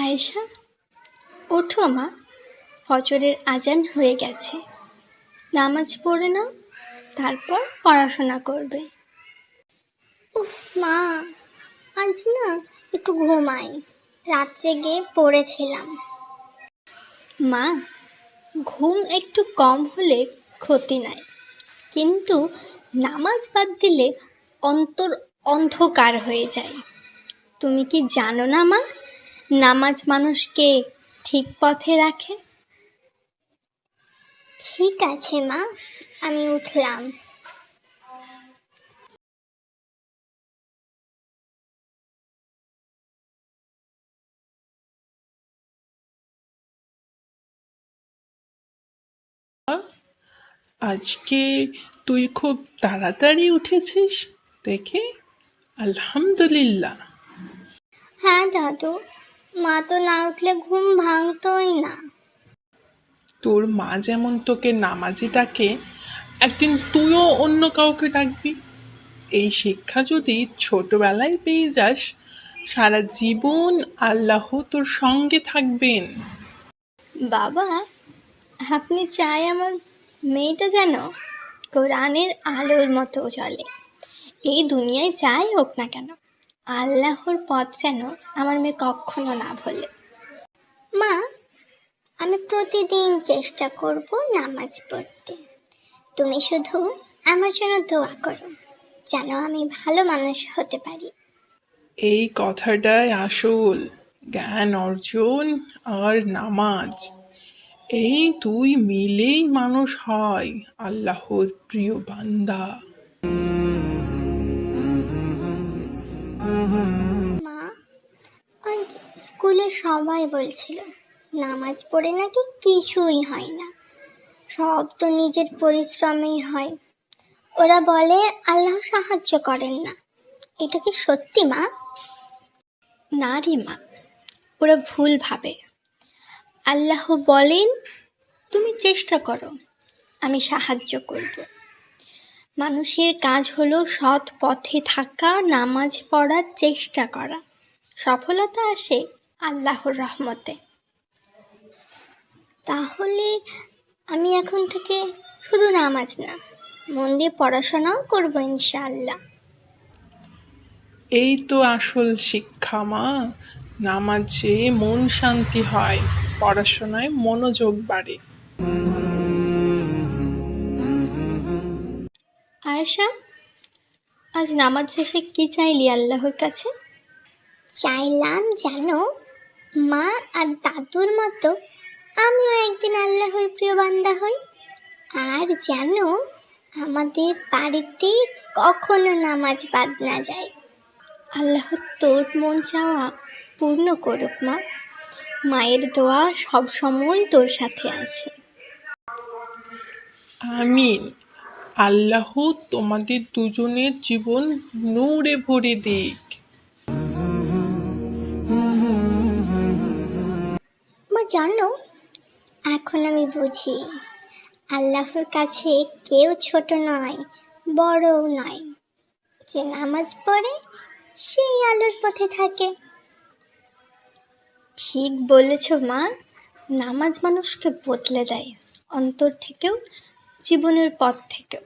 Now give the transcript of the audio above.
আয়েশা, ওঠো মা, ফজরের আজান হয়ে গেছে। নামাজ পড়ে নাও, তারপর পড়াশোনা করবে। উফ মা, আজ না একটু ঘুমাই, রাত জেগে পড়েছিলাম। মা, ঘুম একটু কম হলে ক্ষতি নাই, কিন্তু নামাজ বাদ দিলে অন্তর অন্ধকার হয়ে যায়। তুমি কি জানো না মা, নামাজ মানুষকে ঠিক পথে রাখে। ঠিক আছে মা, আমি উঠলাম। আজকে তুই খুব তাড়াতাড়ি উঠেছিস দেখে, আলহামদুলিল্লাহ। হ্যাঁ দাদু, মা তো না উঠলে ঘুম ভাঙতোই না। তোর মা যেমন তোকে নামাজে ডাকে, একদিন তুইও অন্য কাউকে ডাকবি। এই শিক্ষা যদি ছোটবেলায় পেয়ে যাস, সারা জীবন আল্লাহ তোর সঙ্গে থাকবেন। বাবা, আপনি চাই আমার মেয়েটা যেন কোরআনের আলোর মতো চলে। এই দুনিয়ায় যাই হোক না কেন, আল্লাহর পথ যেন আমার মেয়ে কখনো না ভোলে। মা, আমি প্রতিদিন চেষ্টা করব নামাজ পড়তে। তুমি শুধু আমার জন্য দোয়া করো, যেন আমি ভালো মানুষ হতে পারি। এই কথাটাই আসল জ্ঞান অর্জন আর নামাজ, এই দুই মিলেই মানুষ হয় আল্লাহর প্রিয় বান্দা। মা, আজ স্কুলে সবাই বলছিল নামাজ পড়ে নাকি কিছুই হয় না, সব তো নিজের পরিশ্রমেই হয়। ওরা বলে আল্লাহ সাহায্য করেন না। এটা কি সত্যি মা? না রে মা, ওরা ভুল ভাবে। আল্লাহ বলেন, তুমি চেষ্টা করো, আমি সাহায্য করব। মানুষের কাজ হলো সৎ পথে থাকা, নামাজ পড়ার চেষ্টা করা। সফলতা আসে আল্লাহর রহমতে। তাহলে আমি এখন থেকে শুধু নামাজ না, মন দিয়ে পড়াশোনাও করবো ইনশাআল্লাহ। এই তো আসল শিক্ষা মা, নামাজে মন শান্তি হয়, পড়াশোনায় মনোযোগ বাড়ে। আয়েশা, আজ নামাজ শেষে কি চাইলি আল্লাহর কাছে? চাইলাম যেন মা আর দাদুর মতো আমিও একদিন আল্লাহর প্রিয় বান্দা হই, আর যেন আমাদের বাড়িতে কখনো নামাজ বাদ না যায়। আল্লাহ তোর মন চাওয়া পূর্ণ করুক মা। মায়ের দোয়া সব সময় তোর সাথে আছে। আমিন। আল্লাহ তোমাদের দুজনের জীবন নূরে ভরে দিক। মা জানো, এখন আমি বুঝি আল্লাহর কাছে কেউ ছোট নয়, বড়ও নয়। যে নামাজ পড়ে সেই আলোর পথে থাকে। ঠিক বলেছ মা, নামাজ মানুষকে বদলে দেয়, অন্তর থেকেও, জীবনের পথ থেকেও।